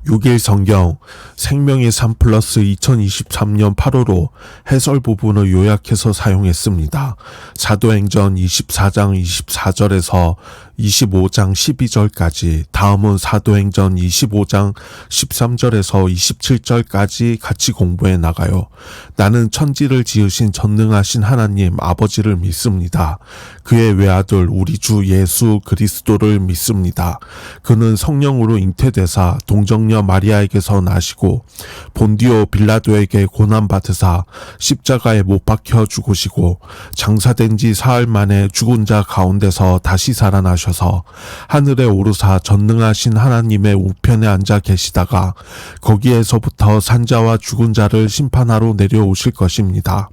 6일 성경 생명의 삶 플러스 2023년 8호로 해설 부분을 요약해서 사용했습니다. 사도행전 24장 24절에서 25장 12절까지, 다음은 사도행전 25장 13절에서 27절까지 같이 공부해 나가요. 나는 천지를 지으신 전능하신 하나님 아버지를 믿습니다. 그의 외아들 우리 주 예수 그리스도를 믿습니다. 그는 성령으로 잉태되사 동정녀 마리아에게서 나시고 본디오 빌라도에게 고난받으사 십자가에 못 박혀 죽으시고 장사된 지 사흘 만에 죽은 자 가운데서 다시 살아나셔서 하늘에 오르사 전능하신 하나님의 우편에 앉아 계시다가 거기에서부터 산자와 죽은 자를 심판하러 내려오실 것입니다.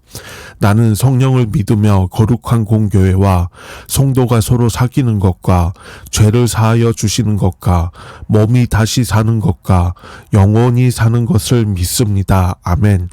나는 성령을 믿으며 거룩한 공교회와 성도가 서로 사귀는 것과 죄를 사하여 주시는 것과 몸이 다시 사는 것과 영원히 사는 것을 믿습니다. 아멘.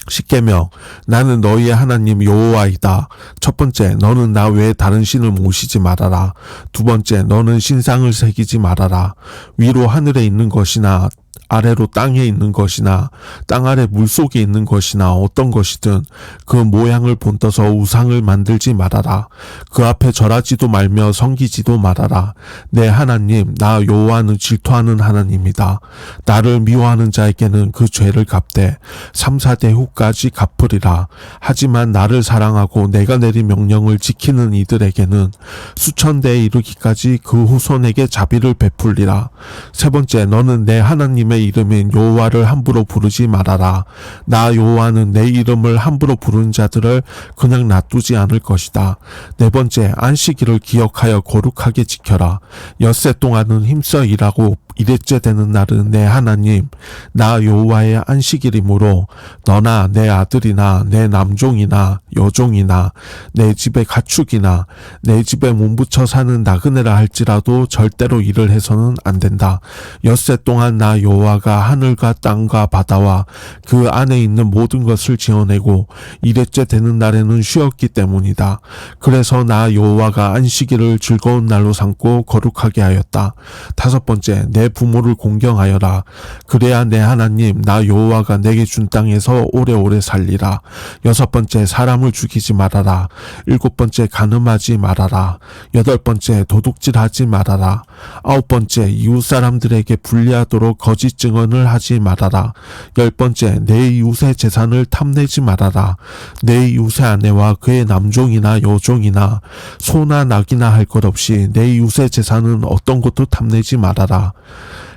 십계명, 나는 너희의 하나님 여호와이다. 첫 번째, 너는 나 외에 다른 신을 모시지 말아라. 두 번째, 너는 신상을 새기지 말아라. 위로 하늘에 있는 것이나 아래로 땅에 있는 것이나 땅 아래 물속에 있는 것이나 어떤 것이든 그 모양을 본떠서 우상을 만들지 말아라. 그 앞에 절하지도 말며 섬기지도 말아라. 내 하나님 나 여호와는 질투하는 하나님이다. 나를 미워하는 자에게는 그 죄를 갚되 3, 4대 후까지 갚으리라. 하지만 나를 사랑하고 내가 내린 명령을 지키는 이들에게는 수천 대에 이르기까지 그 후손에게 자비를 베풀리라. 세 번째, 너는 내 하나님의 이름인 여호와를 함부로 부르지 말아라. 나 여호와는 내 이름을 함부로 부르는 자들을 그냥 놔두지 않을 것이다. 네 번째, 안식일을 기억하여 거룩하게 지켜라. 엿새 동안은 힘써 일하고 이레째 되는 날은 내 하나님 나 여호와의 안식일이므로 너나 내 아들이나 내 남종이나 여종이나 내 집의 가축이나 내 집에 몸붙여 사는 나그네라 할지라도 절대로 일을 해서는 안 된다. 엿새 동안 나 여호와가 하늘과 땅과 바다와 그 안에 있는 모든 것을 지어내고 이레째 되는 날에는 쉬었기 때문이다. 그래서 나 여호와가 안식일을 즐거운 날로 삼고 거룩하게 하였다. 다섯 번째, 내 부모를 공경하여라. 그래야 내 하나님 나 여호와가 내게 준 땅에서 오래오래 살리라. 여섯 번째, 사람을 죽이지 말아라. 일곱 번째, 간음하지 말아라. 여덟 번째, 도둑질하지 말아라. 아홉 번째, 이웃 사람들에게 불리하도록 거짓 증언을 하지 말아라. 열 번째, 내 이웃의 재산을 탐내지 말아라. 내 이웃의 아내와 그의 남종이나 여종이나 소나 낙이나 할 것 없이 내 이웃의 재산은 어떤 것도 탐내지 말아라.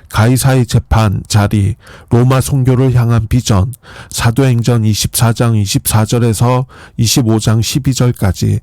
가이사의 재판 자리, 로마 선교를 향한 비전, 사도행전 24장 24절에서 25장 12절까지.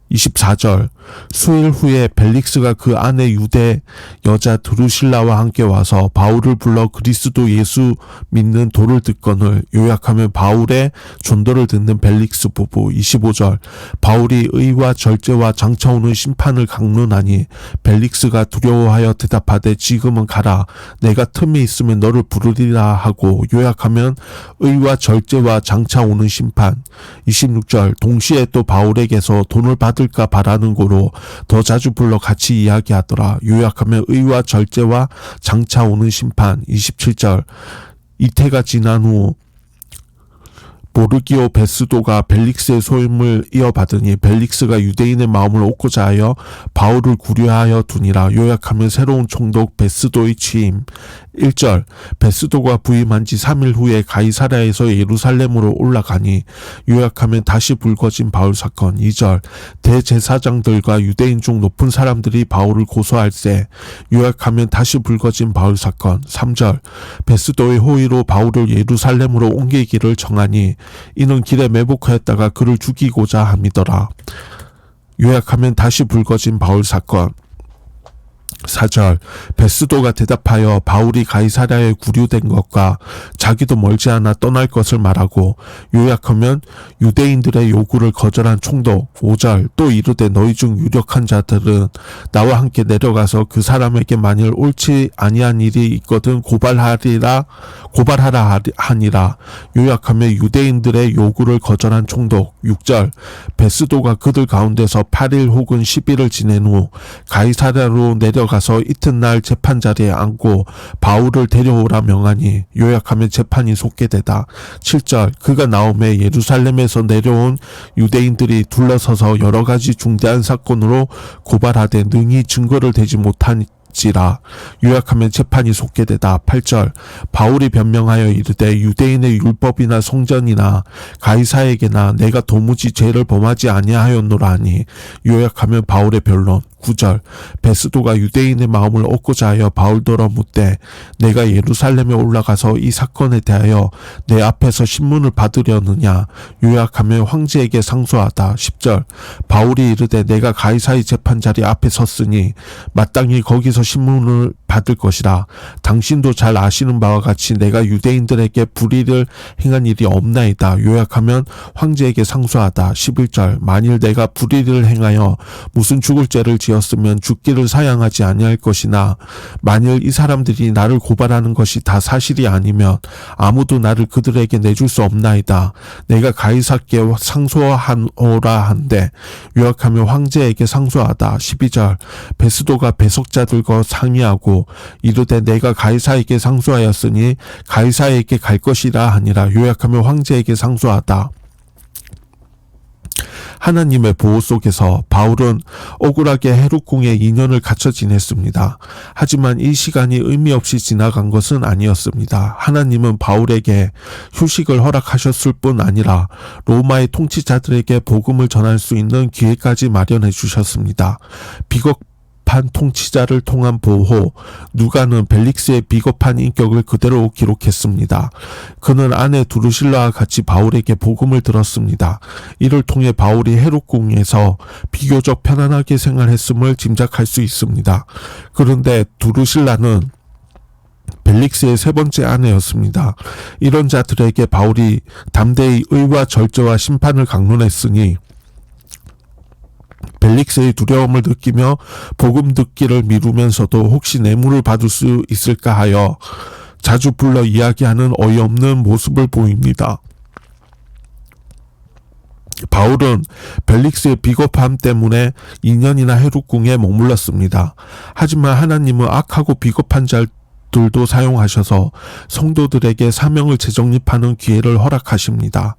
24절, 수일 후에 벨릭스가 그 아내 유대 여자 드루실라와 함께 와서 바울을 불러 그리스도 예수 믿는 도를 듣거늘. 요약하면 바울의 전도를 듣는 벨릭스 부부. 25절, 바울이 의와 절제와 장차 오는 심판을 강론하니 벨릭스가 두려워하여 대답하되 지금은 가라. 내가 틈이 있으면 너를 부르리라 하고. 요약하면 의와 절제와 장차 오는 심판. 26절, 동시에 또 바울에게서 돈을 받을까 바라는 고로 더 자주 불러 같이 이야기하더라. 요약하면 의와 절제와 장차 오는 심판. 27절, 이태가 지난 후 보르기오 베스도가 벨릭스의 소임을 이어받으니 벨릭스가 유대인의 마음을 얻고자 하여 바울을 구려하여 두니라. 요약하면 새로운 총독 베스도의 취임. 1절, 베스도가 부임한 지 3일 후에 가이사랴에서 예루살렘으로 올라가니. 요약하면 다시 불거진 바울 사건. 2절, 대제사장들과 유대인 중 높은 사람들이 바울을 고소할세. 요약하면 다시 불거진 바울 사건. 3절, 베스도의 호의로 바울을 예루살렘으로 옮기기를 정하니 이는 길에 매복하였다가 그를 죽이고자 함이더라. 요약하면 다시 불거진 바울 사건. 4절, 베스도가 대답하여 바울이 가이사랴에 구류된 것과 자기도 멀지 않아 떠날 것을 말하고. 요약하면 유대인들의 요구를 거절한 총독. 5절, 또 이르되 너희 중 유력한 자들은 나와 함께 내려가서 그 사람에게 만일 옳지 아니한 일이 있거든 고발하라 하니라. 요약하면 유대인들의 요구를 거절한 총독. 6절, 베스도가 그들 가운데서 8일 혹은 10일을 지낸 후 가이사랴로 내려 데려가서 이튿날 재판자리에 앉고 바울을 데려오라 명하니 요약하면 재판이 속게되다. 7절 그가 나오매 예루살렘에서 내려온 유대인들이 둘러서서 여러 가지 중대한 사건으로 고발하되 능히 증거를 대지 못한 지라. 요약하면 재판이 속게되다. 8절 바울이 변명하여 이르되 유대인의 율법이나 성전이나 가이사에게나 내가 도무지 죄를 범하지 아니하였노라 하니 요약하면 바울의 변론. 9절 베스도가 유대인의 마음을 얻고자 하여 바울더러 묻되 내가 예루살렘에 올라가서 이 사건에 대하여 내 앞에서 신문을 받으려느냐. 요약하면 황제에게 상소하다. 10절 바울이 이르되 내가 가이사의 재판자리 앞에 섰으니 마땅히 거기서 신문을 받을 것이라. 당신도 잘 아시는 바와 같이 내가 유대인들에게 불의를 행한 일이 없나이다. 요약하면 황제에게 상소하다. 11절 만일 내가 불의를 행하여 무슨 죽을 죄를 지었으면 죽기를 사양하지 아니할 것이나 만일 이 사람들이 나를 고발하는 것이 다 사실이 아니면 아무도 나를 그들에게 내줄 수 없나이다. 내가 가이사께 상소하노라 한데 요약하면 황제에게 상소하다. 12절 베스도가 배석자들과 상의하고 이르되 내가 가이사에게 상소하였으니 가이사에게 갈 것이라 하니라. 요약하면 황제에게 상소하다. 하나님의 보호 속에서 바울은 억울하게 헤롯궁에 2년을 갇혀 지냈습니다. 하지만 이 시간이 의미 없이 지나간 것은 아니었습니다. 하나님은 바울에게 휴식을 허락하셨을 뿐 아니라 로마의 통치자들에게 복음을 전할 수 있는 기회까지 마련해 주셨습니다. 비겁한 통치자를 통한 보호. 누가는 벨릭스의 비겁한 인격을 그대로 기록했습니다. 그는 아내 두루실라와 같이 바울에게 복음을 들었습니다. 이를 통해 바울이 헤롯궁에서 비교적 편안하게 생활했음을 짐작할 수 있습니다. 그런데 두루실라는 벨릭스의 세 번째 아내였습니다. 이런 자들에게 바울이 담대히 의와 절제와 심판을 강론했으니 벨릭스의 두려움을 느끼며 복음 듣기를 미루면서도 혹시 뇌물을 받을 수 있을까 하여 자주 불러 이야기하는 어이없는 모습을 보입니다. 바울은 벨릭스의 비겁함 때문에 2년이나 헤롯궁에 머물렀습니다. 하지만 하나님은 악하고 비겁한 자들도 사용하셔서 성도들에게 사명을 재정립하는 기회를 허락하십니다.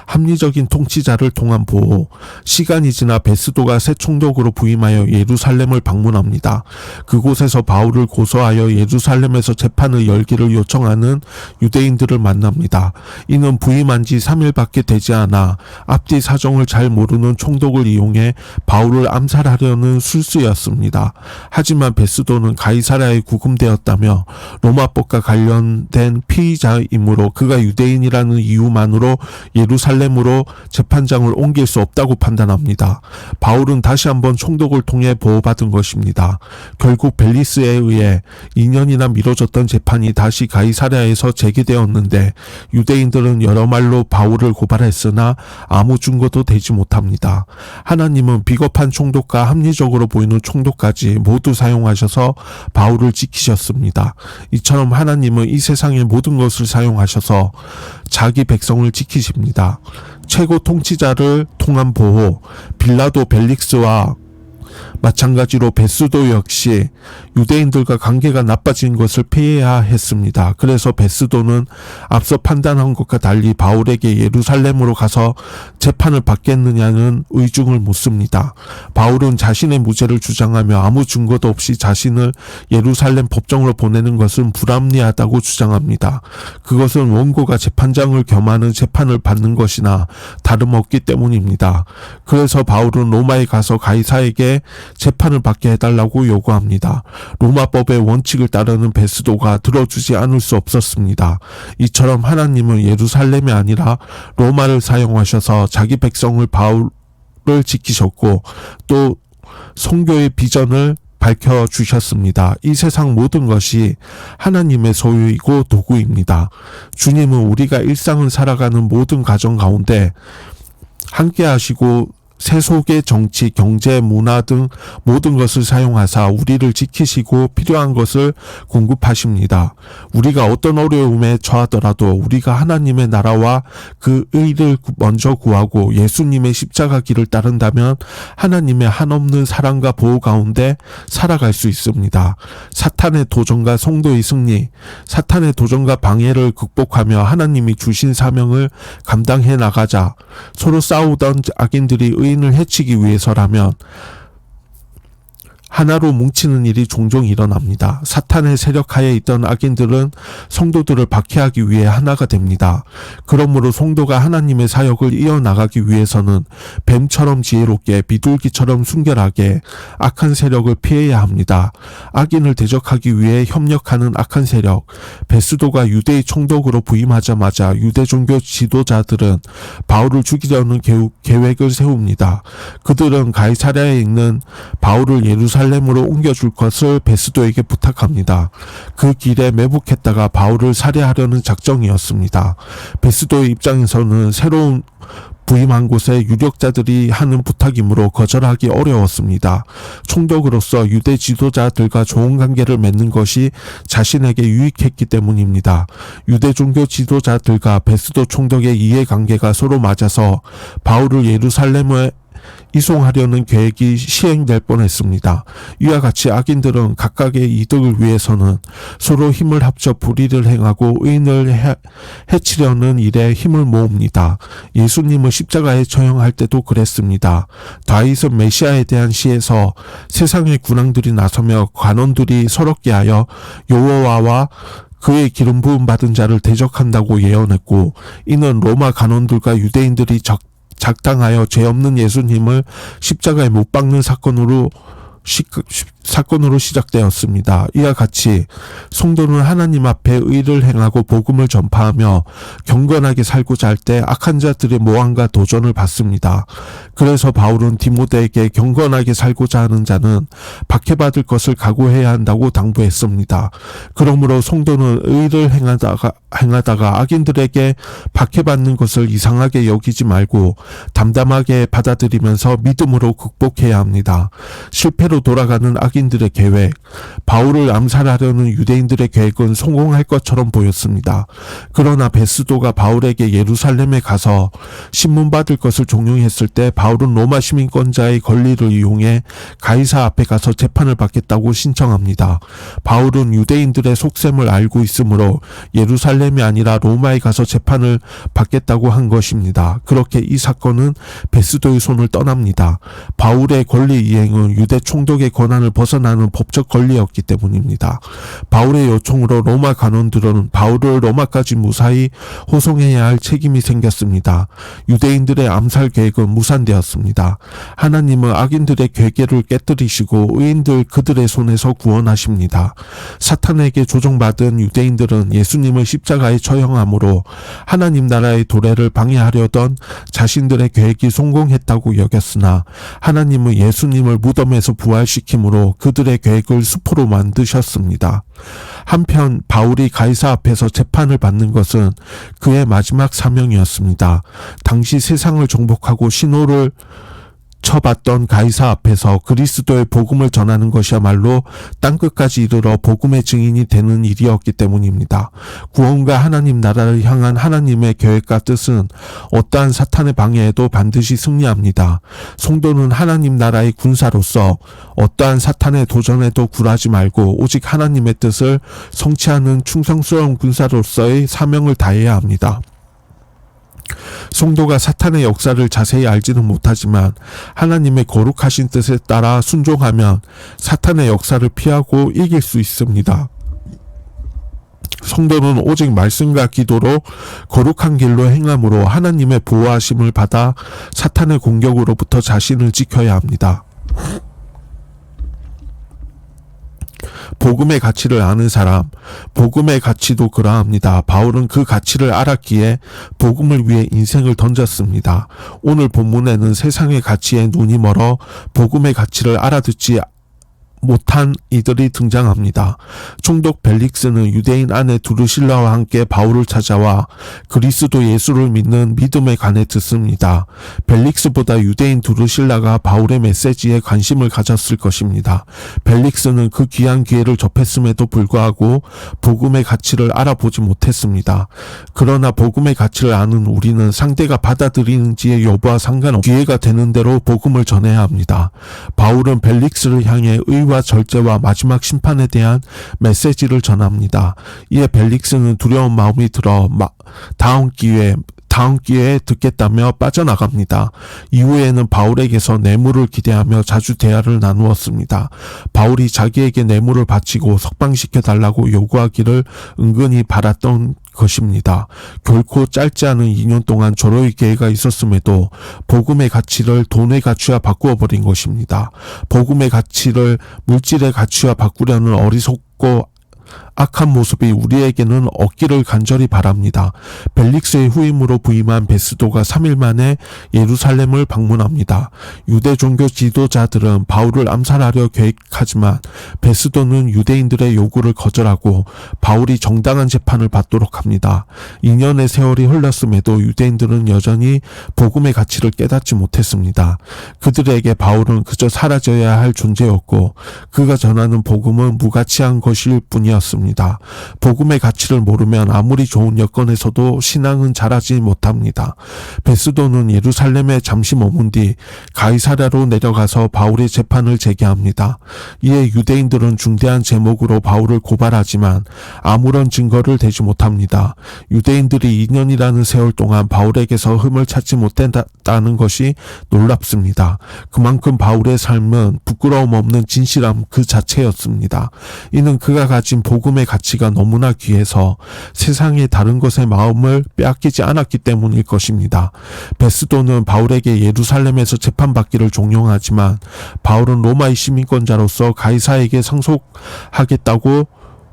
합리적인 통치자를 통한 보호. 시간이 지나 베스도가 새 총독으로 부임하여 예루살렘을 방문합니다. 그곳에서 바울을 고소하여 예루살렘에서 재판을 열기를 요청하는 유대인들을 만납니다. 이는 부임한 지 3일밖에 되지 않아 앞뒤 사정을 잘 모르는 총독을 이용해 바울을 암살하려는 술수였습니다. 하지만 베스도는 가이사랴에 구금되었다며 로마법과 관련된 피의자이므로 그가 유대인이라는 이유만으로 예루살렘으로 재판장을 옮길 수 없다고 판단합니다. 바울은 다시 한번 총독을 통해 보호받은 것입니다. 결국 벨리스에 의해 2년이나 미뤄졌던 재판이 다시 가이사랴에서 재개되었는데 유대인들은 여러 말로 바울을 고발했으나 아무 증거도 되지 못합니다. 하나님은 비겁한 총독과 합리적으로 보이는 총독까지 모두 사용하셔서 바울을 지키셨습니다. 이처럼 하나님은 이 세상의 모든 것을 사용하셔서 자기 백성을 지키십니다. 최고 통치자를 통한 보호. 빌라도 벨릭스와 마찬가지로 베스도 역시 유대인들과 관계가 나빠진 것을 피해야 했습니다. 그래서 베스도는 앞서 판단한 것과 달리 바울에게 예루살렘으로 가서 재판을 받겠느냐는 의중을 묻습니다. 바울은 자신의 무죄를 주장하며 아무 증거도 없이 자신을 예루살렘 법정으로 보내는 것은 불합리하다고 주장합니다. 그것은 원고가 재판장을 겸하는 재판을 받는 것이나 다름없기 때문입니다. 그래서 바울은 로마에 가서 가이사에게 재판을 받게 해달라고 요구합니다. 로마법의 원칙을 따르는 베스도가 들어주지 않을 수 없었습니다. 이처럼 하나님은 예루살렘이 아니라 로마를 사용하셔서 자기 백성을 바울을 지키셨고 또 선교의 비전을 밝혀주셨습니다. 이 세상 모든 것이 하나님의 소유이고 도구입니다. 주님은 우리가 일상을 살아가는 모든 가정 가운데 함께 하시고 세속의 정치, 경제, 문화 등 모든 것을 사용하사 우리를 지키시고 필요한 것을 공급하십니다. 우리가 어떤 어려움에 처하더라도 우리가 하나님의 나라와 그 의를 먼저 구하고 예수님의 십자가 길을 따른다면 하나님의 한없는 사랑과 보호 가운데 살아갈 수 있습니다. 사탄의 도전과 성도의 승리, 사탄의 도전과 방해를 극복하며 하나님이 주신 사명을 감당해 나가자. 서로 싸우던 악인들이 의인을 해치기 위해서라면 하나로 뭉치는 일이 종종 일어납니다. 사탄의 세력하에 있던 악인들은 성도들을 박해하기 위해 하나가 됩니다. 그러므로 성도가 하나님의 사역을 이어나가기 위해서는 뱀처럼 지혜롭게 비둘기처럼 순결하게 악한 세력을 피해야 합니다. 악인을 대적하기 위해 협력하는 악한 세력, 베스도가 유대의 총독으로 부임하자마자 유대 종교 지도자들은 바울을 죽이려는 계획을 세웁니다. 그들은 가이사랴에 있는 바울을 예루살렘으로 옮겨줄 것을 베스도에게 부탁합니다. 그 길에 매복했다가 바울을 살해하려는 작정이었습니다. 베스도의 입장에서는 새로운 부임한 곳에 유력자들이 하는 부탁이므로 거절하기 어려웠습니다. 총독으로서 유대 지도자들과 좋은 관계를 맺는 것이 자신에게 유익했기 때문입니다. 유대 종교 지도자들과 베스도 총독의 이해관계가 서로 맞아서 바울을 예루살렘에 이송하려는 계획이 시행될 뻔했습니다. 이와 같이 악인들은 각각의 이득을 위해서는 서로 힘을 합쳐 불의를 행하고 의인을 해치려는 일에 힘을 모읍니다. 예수님을 십자가에 처형할 때도 그랬습니다. 다윗은 메시아에 대한 시에서 세상의 군왕들이 나서며 관원들이 서럽게 하여 여호와와 그의 기름 부음 받은 자를 대적한다고 예언했고, 이는 로마 간원들과 유대인들이 작당하여 죄 없는 예수님을 십자가에 못 박는 사건으로 시작되었습니다. 이와 같이 성도는 하나님 앞에 의를 행하고 복음을 전파하며 경건하게 살고자 할 때 악한 자들의 모함과 도전을 받습니다. 그래서 바울은 디모데에게 경건하게 살고자 하는 자는 박해받을 것을 각오해야 한다고 당부했습니다. 그러므로 성도는 의를 행하다가 악인들에게 박해받는 것을 이상하게 여기지 말고 담담하게 받아들이면서 믿음으로 극복해야 합니다. 실패로 돌아가는 악인들의 계획, 바울을 암살하려는 유대인들의 계획은 성공할 것처럼 보였습니다. 그러나 베스도가 바울에게 예루살렘에 가서 신문받을 것을 종용했을 때 바울은 로마 시민권자의 권리를 이용해 가이사 앞에 가서 재판을 받겠다고 신청합니다. 바울은 유대인들의 속셈을 알고 있으므로 예루살렘이 아니라 로마에 가서 재판을 받겠다고 한 것입니다. 그렇게 이 사건은 베스도의 손을 떠납니다. 바울의 권리 이행은 유대 총독의 권한을 벗어나는 법적 권리였기 때문입니다. 바울의 요청으로 로마 관원들은 바울을 로마까지 무사히 호송해야 할 책임이 생겼습니다. 유대인들의 암살 계획은 무산되었습니다. 하나님은 악인들의 괴계를 깨뜨리시고 의인들 그들의 손에서 구원하십니다. 사탄에게 조종받은 유대인들은 예수님을 십자가에 처형함으로 하나님 나라의 도래를 방해하려던 자신들의 계획이 성공했다고 여겼으나 하나님은 예수님을 무덤에서 부활시킴으로 그들의 계획을 수포로 만드셨습니다. 한편 바울이 가이사 앞에서 재판을 받는 것은 그의 마지막 사명이었습니다. 당시 세상을 정복하고 신호를 쳐봤던 가이사 앞에서 그리스도의 복음을 전하는 것이야말로 땅끝까지 이르러 복음의 증인이 되는 일이었기 때문입니다. 구원과 하나님 나라를 향한 하나님의 계획과 뜻은 어떠한 사탄의 방해에도 반드시 승리합니다. 성도는 하나님 나라의 군사로서 어떠한 사탄의 도전에도 굴하지 말고 오직 하나님의 뜻을 성취하는 충성스러운 군사로서의 사명을 다해야 합니다. 성도가 사탄의 역사를 자세히 알지는 못하지만 하나님의 거룩하신 뜻에 따라 순종하면 사탄의 역사를 피하고 이길 수 있습니다. 성도는 오직 말씀과 기도로 거룩한 길로 행함으로 하나님의 보호하심을 받아 사탄의 공격으로부터 자신을 지켜야 합니다. 복음의 가치를 아는 사람, 복음의 가치도 그러합니다. 바울은 그 가치를 알았기에 복음을 위해 인생을 던졌습니다. 오늘 본문에는 세상의 가치에 눈이 멀어 복음의 가치를 알아듣지 못한 이들이 등장합니다. 총독 벨릭스는 유대인 아내 두루실라와 함께 바울을 찾아와 그리스도 예수를 믿는 믿음에 관해 듣습니다. 벨릭스보다 유대인 두루실라가 바울의 메시지에 관심을 가졌을 것입니다. 벨릭스는 그 귀한 기회를 접했음에도 불구하고 복음의 가치를 알아보지 못했습니다. 그러나 복음의 가치를 아는 우리는 상대가 받아들이는지의 여부와 상관없이 기회가 되는 대로 복음을 전해야 합니다. 바울은 벨릭스를 향해 의와 절제와 마지막 심판에 대한 메시지를 전합니다. 이에 벨릭스는 두려운 마음이 들어 다음 기회에 듣겠다며 빠져나갑니다. 이후에는 바울에게서 뇌물을 기대하며 자주 대화를 나누었습니다. 바울이 자기에게 뇌물을 바치고 석방시켜 달라고 요구하기를 은근히 바랐던 것입니다. 결코 짧지 않은 2년 동안 졸업의 기회가 있었음에도 복음의 가치를 돈의 가치와 바꾸어 버린 것입니다. 복음의 가치를 물질의 가치와 바꾸려는 어리석고 악한 모습이 우리에게는 없기를 간절히 바랍니다. 벨릭스의 후임으로 부임한 베스도가 3일 만에 예루살렘을 방문합니다. 유대 종교 지도자들은 바울을 암살하려 계획하지만 베스도는 유대인들의 요구를 거절하고 바울이 정당한 재판을 받도록 합니다. 2년의 세월이 흘렀음에도 유대인들은 여전히 복음의 가치를 깨닫지 못했습니다. 그들에게 바울은 그저 사라져야 할 존재였고 그가 전하는 복음은 무가치한 것일 뿐이었습니다. 복음의 가치를 모르면 아무리 좋은 여건에서도 신앙은 자라지 못합니다. 베스도는 예루살렘에 잠시 머문 뒤 가이사랴로 내려가서 바울의 재판을 제기합니다. 이에 유대인들은 중대한 제목으로 바울을 고발하지만 아무런 증거를 대지 못합니다. 유대인들이 2년이라는 세월 동안 바울에게서 흠을 찾지 못했다는 것이 놀랍습니다. 그만큼 바울의 삶은 부끄러움 없는 진실함 그 자체였습니다. 이는 그가 가진 복음의 가치가 너무나 귀해서 세상의 다른 것에 마음을 빼앗기지 않았기 때문일 것입니다. 베스도는 바울에게 예루살렘에서 재판받기를 종용하지만 바울은 로마의 시민권자로서 가이사에게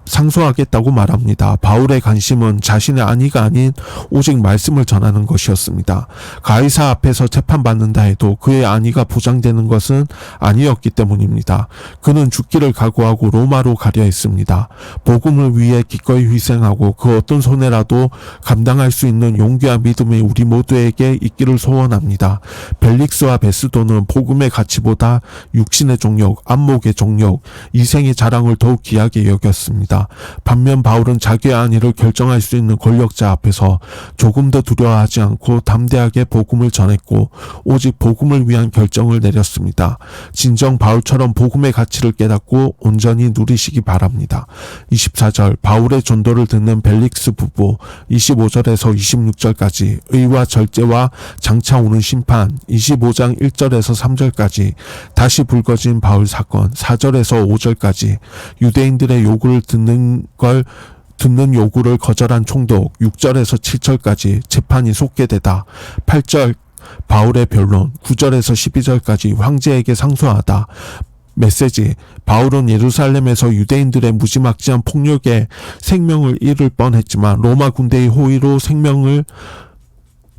상소하겠다고 말합니다. 바울의 관심은 자신의 안위가 아닌 오직 말씀을 전하는 것이었습니다. 가이사 앞에서 재판받는다 해도 그의 안위가 보장되는 것은 아니었기 때문입니다. 그는 죽기를 각오하고 로마로 가려 했습니다. 복음을 위해 기꺼이 희생하고 그 어떤 손해라도 감당할 수 있는 용기와 믿음이 우리 모두에게 있기를 소원합니다. 벨릭스와 베스도는 복음의 가치보다 육신의 종욕, 안목의 종욕, 이생의 자랑을 더욱 귀하게 여겼습니다. 반면 바울은 자기의 안위를 결정할 수 있는 권력자 앞에서 조금 더 두려워하지 않고 담대하게 복음을 전했고 오직 복음을 위한 결정을 내렸습니다. 진정 바울처럼 복음의 가치를 깨닫고 온전히 누리시기 바랍니다. 24절 바울의 전도를 듣는 벨릭스 부부 25절에서 26절까지 의와 절제와 장차 오는 심판 25장 1절에서 3절까지 다시 불거진 바울 사건 4절에서 5절까지 유대인들의 요구를 듣는 요구를 거절한 총독 6절에서 7절까지 재판이 속개되다 8절 바울의 변론 9절에서 12절까지 황제에게 상소하다 메시지 바울은 예루살렘에서 유대인들의 무지막지한 폭력에 생명을 잃을 뻔했지만 로마 군대의 호위로 생명을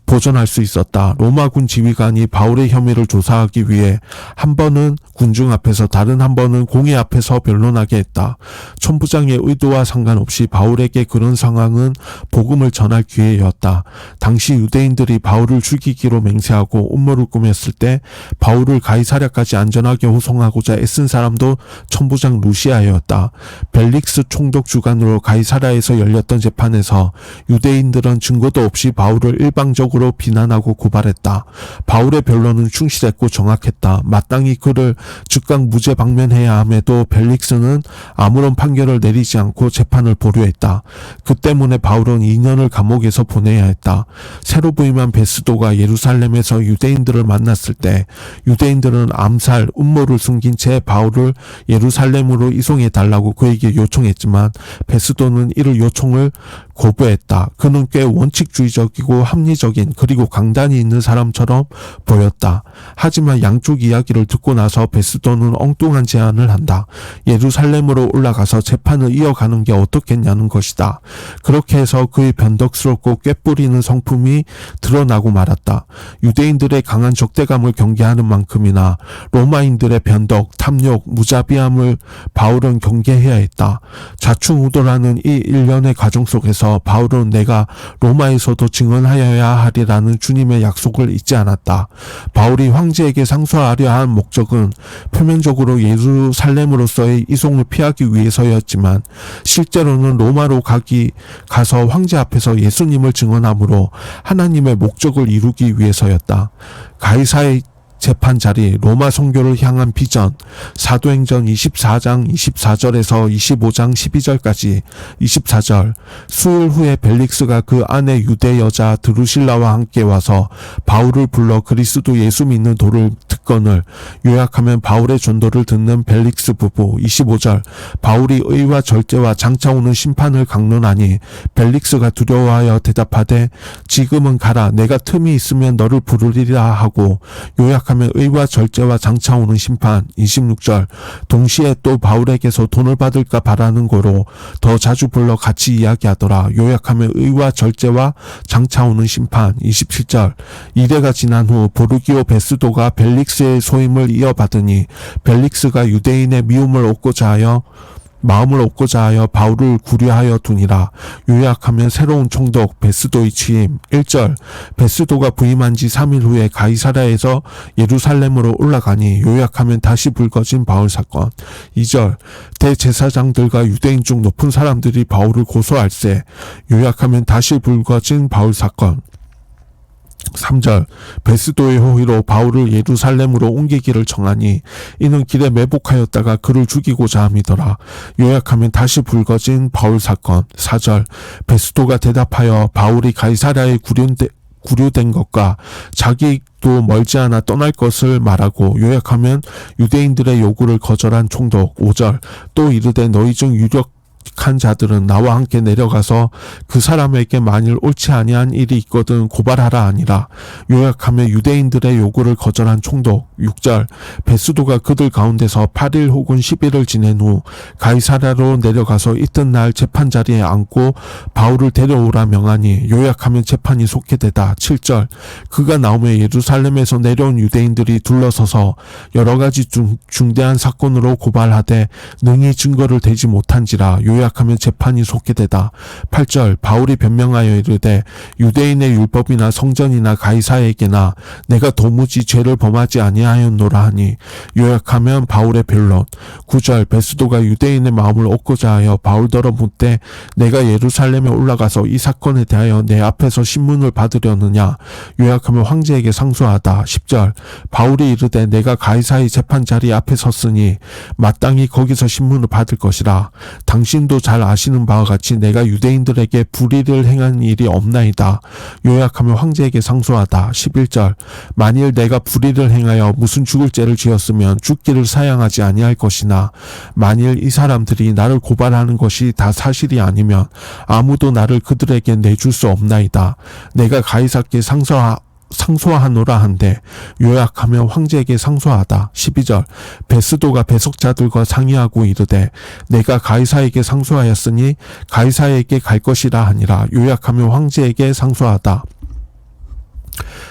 보존할 수 있었다. 로마군 지휘관이 바울의 혐의를 조사하기 위해 한 번은 군중 앞에서 다른 한 번은 공회 앞에서 변론하게 했다. 천부장의 의도와 상관없이 바울에게 그런 상황은 복음을 전할 기회였다. 당시 유대인들이 바울을 죽이기로 맹세하고 음모를 꾸몄을 때 바울을 가이사랴까지 안전하게 호송하고자 애쓴 사람도 천부장 루시아였다. 벨릭스 총독 주관으로 가이사랴에서 열렸던 재판에서 유대인들은 증거도 없이 바울을 일방적으로 비난하고 고발했다. 바울의 변론은 충실했고 정확했다. 마땅히 그를 즉각 무죄 방면해야 함에도 벨릭스는 아무런 판결을 내리지 않고 재판을 보류했다. 그 때문에 바울은 2년을 감옥에서 보내야 했다. 새로 부임한 베스도가 예루살렘에서 유대인들을 만났을 때 유대인들은 암살, 음모를 숨긴 채 바울을 예루살렘으로 이송해 달라고 그에게 요청했지만 베스도는 이를 요청을 거부했다. 그는 꽤 원칙주의적이고 합리적인 그리고 강단이 있는 사람처럼 보였다. 하지만 양쪽 이야기를 듣고 나서 베스도는 엉뚱한 제안을 한다. 예루살렘으로 올라가서 재판을 이어가는 게 어떻겠냐는 것이다. 그렇게 해서 그의 변덕스럽고 꾀뿌리는 성품이 드러나고 말았다. 유대인들의 강한 적대감을 경계하는 만큼이나 로마인들의 변덕, 탐욕, 무자비함을 바울은 경계해야 했다. 좌충우돌하는 이 일련의 과정 속에서 바울은 내가 로마에서도 증언하여야 하리라는 주님의 약속을 잊지 않았다. 바울이 황제에게 상소하려 한 목적은 표면적으로 예루살렘으로서의 이송을 피하기 위해서였지만 실제로는 로마로 가서 황제 앞에서 예수님을 증언함으로 하나님의 목적을 이루기 위해서였다. 가이사의 재판 자리, 로마 선교를 향한 비전, 사도행전 24장 24절에서 25장 12절까지. 24절, 수일 후에 벨릭스가 그 아내 유대 여자 드루실라와 함께 와서 바울을 불러 그리스도 예수 믿는 도를 특권을 요약하면 바울의 전도를 듣는 벨릭스 부부. 25절, 바울이 의와 절제와 장차 오는 심판을 강론하니 벨릭스가 두려워하여 대답하되 지금은 가라, 내가 틈이 있으면 너를 부르리라 하고 요약하면 의와 절제와 장차 오는 심판. 26절, 동시에 또 바울에게서 돈을 받을까 바라는 거로 더 자주 불러 같이 이야기하더라. 요약하면 의와 절제와 장차 오는 심판. 27절, 이래가 지난 후 보르기오 베스도가 벨릭스의 소임을 이어받으니 벨릭스가 유대인의 마음을 얻고자 하여 바울을 구려하여 두니라. 요약하면 새로운 총독 베스도의 취임. 1절, 베스도가 부임한 지 3일 후에 가이사랴에서 예루살렘으로 올라가니 요약하면 다시 불거진 바울 사건. 2절, 대제사장들과 유대인 중 높은 사람들이 바울을 고소할세. 요약하면 다시 불거진 바울 사건. 3절, 베스도의 호의로 바울을 예루살렘으로 옮기기를 정하니 이는 길에 매복하였다가 그를 죽이고자 함이더라. 요약하면 다시 불거진 바울 사건. 4절, 베스도가 대답하여 바울이 가이사랴에 구류된 것과 자기도 멀지 않아 떠날 것을 말하고 요약하면 유대인들의 요구를 거절한 총독. 5절, 또 이르되 너희 중 유력한 자들은 나와 함께 내려가서 그 사람에게 만일 옳지 아니한 일이 있거든 고발하라 하니라. 요약하면 유대인들의 요구를 거절한 총독. 6절, 베스도가 그들 가운데서 8일 혹은 10일을 지낸 후 가이사랴로 내려가서 이튿날 재판 자리에 앉고 바울을 데려오라 명하니 요약하면 재판이 속게되다. 7절, 그가 나오며 예루살렘에서 내려온 유대인들이 둘러서서 여러 가지 중대한 사건으로 고발하되 능히 증거를 대지 못한지라. 요약하면 재판이 속게되다. 8절, 바울이 변명하여 이르되 유대인의 율법이나 성전이나 가이사에게나 내가 도무지 죄를 범하지 아니하였노라 하니 요약하면 바울의 변론. 9절, 베스도가 유대인의 마음을 얻고자 하여 바울더러 묻되 내가 예루살렘에 올라가서 이 사건에 대하여 내 앞에서 신문을 받으려느냐. 요약하면 황제에게 상소하다. 10절, 바울이 이르되 내가 가이사의 재판 자리 앞에 섰으니 마땅히 거기서 신문을 받을 것이라. 당신도 잘 아시는 바와 같이 내가 유대인들에게 불의를 행한 일이 없나이다. 요약하면 황제에게 상소하다. 11절, 만일 내가 불의를 행하여 무슨 죽을 죄를 지었으면 죽기를 사양하지 아니할 것이나 만일 이 사람들이 나를 고발하는 것이 다 사실이 아니면 아무도 나를 그들에게 내줄 수 없나이다. 내가 가이사께 상소하노라 한데 요약하면 황제에게 상소하다. 12절, 베스도가 배석자들과 상의하고 이르되 내가 가이사에게 상소하였으니 가이사에게 갈 것이라 하니라. 요약하면 황제에게 상소하다.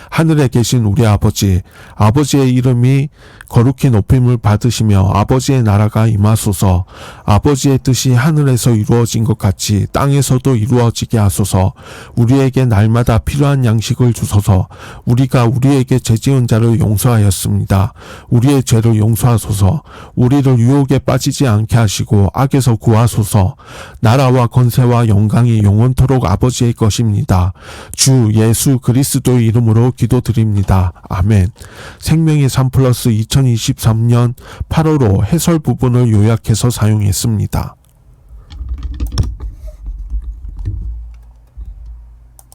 하늘에 계신 우리 아버지, 아버지의 이름이 거룩히 높임을 받으시며 아버지의 나라가 임하소서. 아버지의 뜻이 하늘에서 이루어진 것 같이 땅에서도 이루어지게 하소서. 우리에게 날마다 필요한 양식을 주소서. 우리가 우리에게 죄지은 자를 용서하였습니다. 우리의 죄를 용서하소서. 우리를 유혹에 빠지지 않게 하시고 악에서 구하소서. 나라와 권세와 영광이 영원토록 아버지의 것입니다. 주 예수 그리스도의 이름으로 기도드립니다. 아멘. 생명의 3플러스 2023년 8월호 해설 부분을 요약해서 사용했습니다.